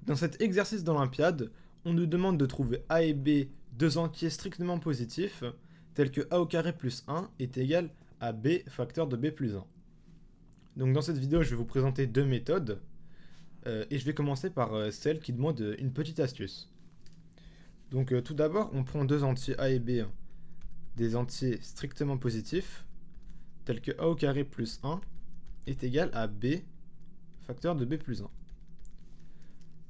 Dans cet exercice d'Olympiade, on nous demande de trouver a et b deux entiers strictement positifs, tels que a au carré plus 1 est égal à b facteur de b plus 1. Donc dans cette vidéo, je vais vous présenter deux méthodes, et je vais commencer par celle qui demande une petite astuce. Donc tout d'abord, on prend deux entiers a et b, des entiers strictement positifs, tels que a au carré plus 1 est égal à b facteur de b plus 1.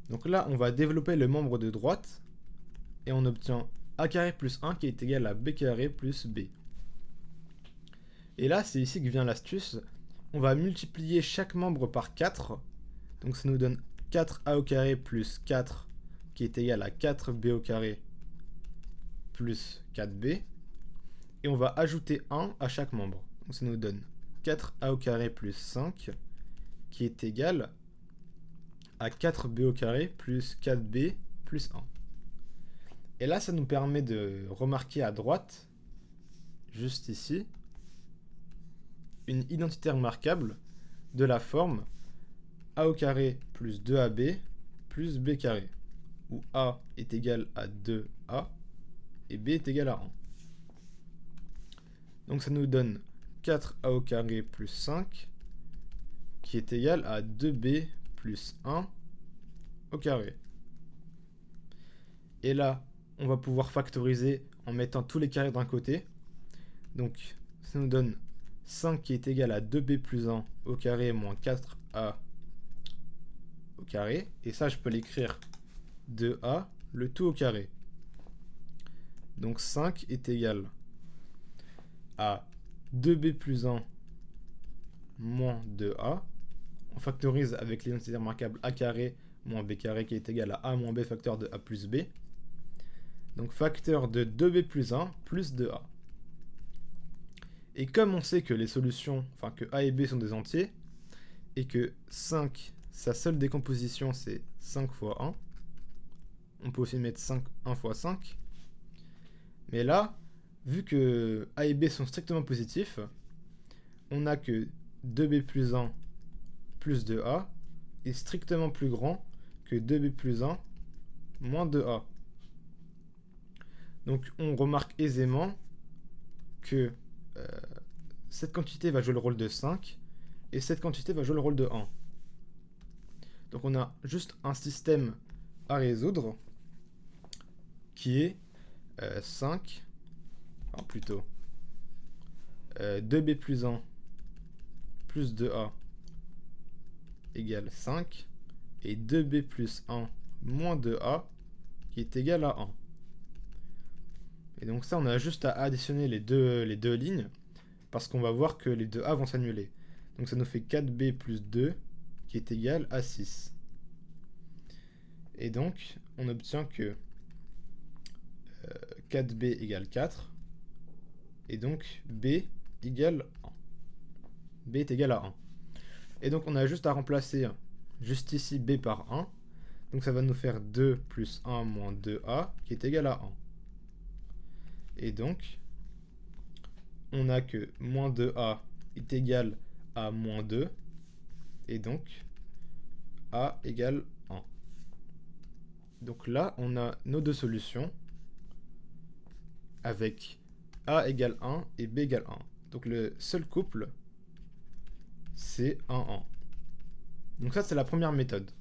Donc là, on va développer le membre de droite, et on obtient a carré plus 1 qui est égal à b carré plus b. Et là, c'est ici que vient l'astuce. On va multiplier chaque membre par 4. Donc ça nous donne 4a au carré plus 4 qui est égal à 4b au carré plus 4b. Et on va ajouter 1 à chaque membre. Donc ça nous donne 4a au carré plus 5 qui est égal à 4b au carré plus 4b plus 1. Et là, ça nous permet de remarquer à droite, juste ici, une identité remarquable de la forme a au carré plus 2ab plus b carré, où a est égal à 2a et b est égal à 1. Donc ça nous donne 4a au carré plus 5 qui est égal à 2b plus 1 au carré. Et là, on va pouvoir factoriser en mettant tous les carrés d'un côté. Donc ça nous donne 5 qui est égal à 2b plus 1 au carré moins 4a au carré. Et ça, je peux l'écrire 2a, le tout au carré. Donc 5 est égal à 2b plus 1 moins 2a. On factorise avec l'identité remarquable a carré moins b carré qui est égal à a moins b facteur de a plus b. Donc facteur de 2b plus 1 plus 2a. Et comme on sait que les solutions, enfin que a et b sont des entiers, et que 5, sa seule décomposition c'est 5 fois 1, on peut aussi mettre 5, 1 fois 5. Mais là, vu que a et b sont strictement positifs, on a que 2b plus 1 plus 2a est strictement plus grand que 2b plus 1 moins 2a. Donc on remarque aisément que cette quantité va jouer le rôle de 5 et cette quantité va jouer le rôle de 1. Donc on a juste un système à résoudre qui est 5, enfin plutôt 2b plus 1 plus 2a égale 5 et 2b plus 1 moins 2a qui est égal à 1. Et donc ça, on a juste à additionner les deux lignes, parce qu'on va voir que les deux a vont s'annuler. Donc ça nous fait 4b plus 2 qui est égal à 6. Et donc, on obtient que 4b égale 4, et donc b égale 1. b est égal à 1. Et donc on a juste à remplacer juste ici b par 1. Donc ça va nous faire 2 plus 1 moins 2a qui est égal à 1. Et donc, on a que moins 2a est égal à moins 2. Et donc, a égale 1. Donc là, on a nos deux solutions avec a égale 1 et b égale 1. Donc le seul couple, c'est 1, 1. Donc ça, c'est la première méthode,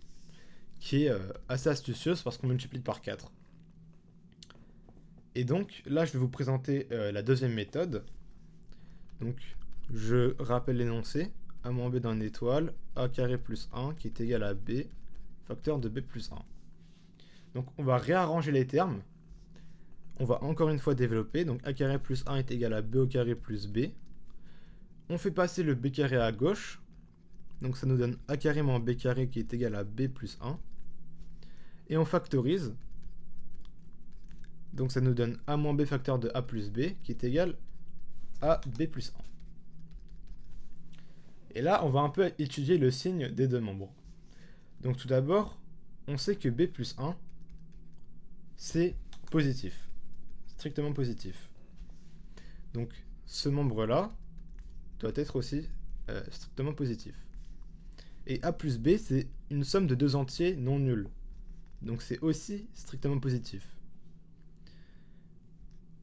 qui est assez astucieuse parce qu'on multiplie par 4. Et donc, là, je vais vous présenter la deuxième méthode. Donc, je rappelle l'énoncé. A moins b dans une étoile, a carré plus 1 qui est égal à b, facteur de b plus 1. Donc, on va réarranger les termes. On va encore une fois développer. Donc, a carré plus 1 est égal à b au carré plus b. On fait passer le b carré à gauche. Donc, ça nous donne a carré moins b carré qui est égal à b plus 1. Et on factorise. Donc ça nous donne a moins b facteur de a plus b qui est égal à b plus 1. Et là, on va un peu étudier le signe des deux membres. Donc tout d'abord, on sait que b plus 1, c'est positif. Strictement positif. Donc ce membre-là doit être aussi strictement positif. Et a plus b, c'est une somme de deux entiers non nuls. Donc c'est aussi strictement positif.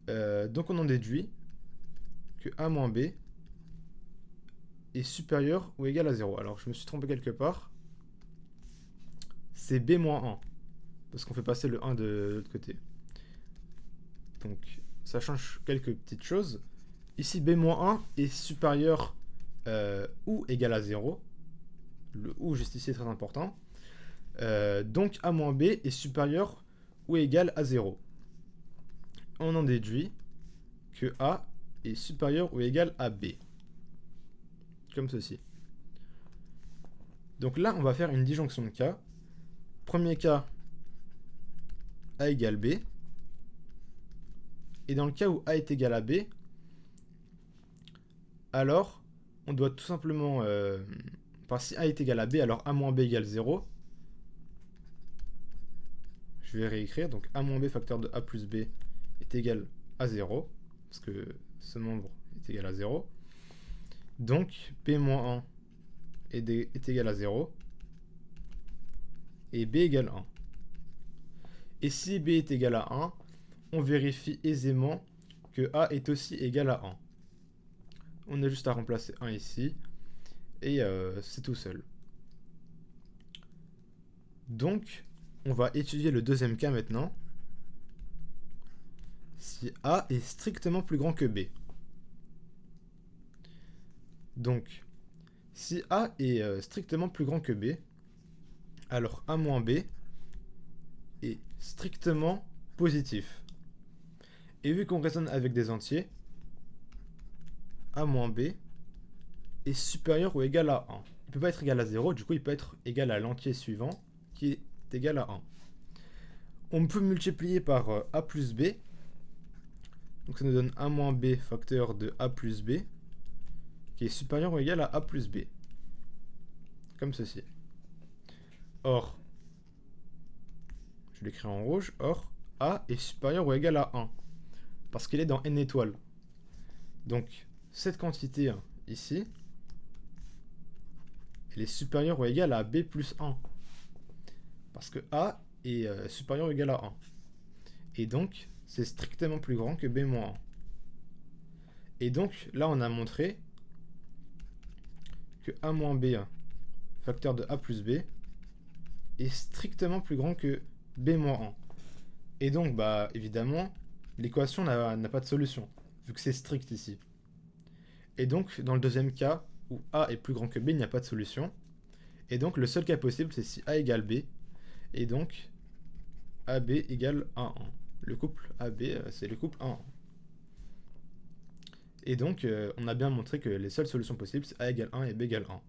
Donc on en déduit que A moins B est supérieur ou égal à 0. Alors je me suis trompé quelque part. C'est B moins 1. Parce qu'on fait passer le 1 de l'autre côté. Donc ça change quelques petites choses. Ici B moins 1 est supérieur ou égal à 0. Le ou juste ici est très important. Donc A moins B est supérieur ou égal à 0. On en déduit que A est supérieur ou égal à B. Comme ceci. Donc là, on va faire une disjonction de cas. Premier cas, A égale B. Et dans le cas où A est égal à B, alors on doit tout simplement... si A est égal à B, alors A moins B égale 0. Je vais réécrire. Donc A moins B facteur de A plus B est égal à 0. Parce que ce nombre est égal à 0. Donc B moins 1 est égal à 0. Et B égale 1. Et si B est égal à 1, on vérifie aisément que A est aussi égal à 1. On a juste à remplacer 1 ici. Et c'est tout seul. Donc, on va étudier le deuxième cas maintenant. Si A est strictement plus grand que B. Donc, si A est strictement plus grand que B, alors A moins B est strictement positif. Et vu qu'on raisonne avec des entiers, A moins B est supérieur ou égal à 1. Il ne peut pas être égal à 0, du coup il peut être égal à l'entier suivant, qui est égal à 1. On peut multiplier par A plus B, donc ça nous donne A moins B facteur de A plus B, qui est supérieur ou égal à A plus B. Comme ceci. Or, je l'écris en rouge, or A est supérieur ou égal à 1, parce qu'il est dans n étoiles. Donc, cette quantité ici, elle est supérieure ou égale à B plus 1. Parce que A est supérieur ou égal à 1. Et donc, c'est strictement plus grand que B moins 1. Et donc, là, on a montré que A moins B, facteur de A plus B, est strictement plus grand que B moins 1. Et donc, bah, évidemment, l'équation n'a pas de solution, vu que c'est strict ici. Et donc, dans le deuxième cas, où A est plus grand que B, il n'y a pas de solution. Et donc, le seul cas possible, c'est si A égale B. Et donc, AB égale 1, 1. Le couple AB, c'est le couple 1, 1. Et donc, on a bien montré que les seules solutions possibles, c'est A égale 1 et B égale 1.